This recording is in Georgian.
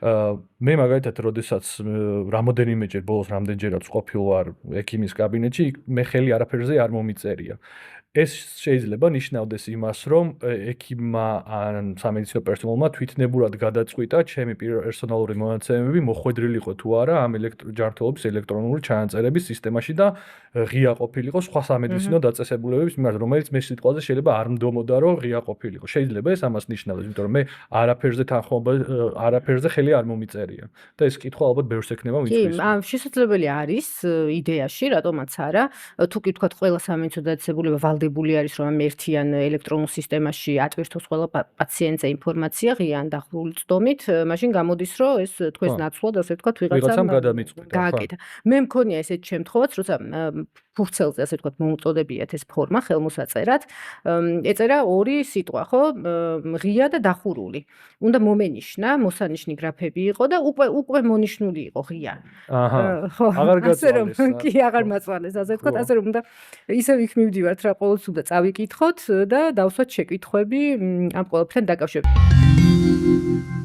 მე მაგალითად, როდესაც რამოდენიმეჯერ ბოლოს რამდენჯერაც ყოფილ ვარ ექიმის კაბინეტში, მე ხელი არაფერზე არ მომიწერია. ეს შეიძლება ნიშნავდეს იმას, რომ ექიმმა ან სამედიცინო პერსონალმა თვითნებურად გადაწყვიტა ჩემი პერსონალური მონაცემები მოხვედრილიყო თუ არა ამ ჯანმრთელობის ელექტრონული ჩანაწერების სისტემაში და ღია ყოფილიყო სხვა სამედიცინო დაწესებულებების მიმართ, რომელიც მე სიტყვაზე შეიძლება არ მდომოდა, რომ ღია ყოფილიყო. შეიძლება ეს ამას ნიშნავდეს, იმიტომ რომ მე არაფერზე ხელი არ მომიწერია. და ეს კითხვა ალბათ ბევრს ექნება მიწვის. კი, შესაძლებელი არის იდეაში, რატომაც არა, თუ კი თქვათ ყველა სამედიცინო დაწესებულება ვალდებული არის, რომ ამ ერთიან ელექტრონულ სისტემაში ატვირთოს ყველა პაციენტზე ინფორმაცია ღია ან დახურული წდომით, მაშინ გამოდის, რომ ეს თქვენს ნაცვლად, ასე ვთქვათ, ვიღაცამ გადამიწყვიტა. გააკეთა. მე მქონია ესეთი შემთხვევაც, როცა ფურცელზე, ასე ვთქვათ, მოუწოდებიათ ეს ფორმა ხელმოსაწერად, ეწერა ორი სიტყვა, ხო? ღია და დახურული. უნდა მომენიშნა, მოსანიშნი გრაფები იყო და უკვე მონიშნული იყო ღია. ხო, აღარ გაწვალეს. კი, აღარ მაწვალეს, ასე ვთქვათ, ასე რომ უნდა ისევ იქ მივდივართ რა, ყოველთვის უნდა წავიკითხოთ და დავსვათ შეკითხვები ამ ყველაფერთან დაკავშირებით.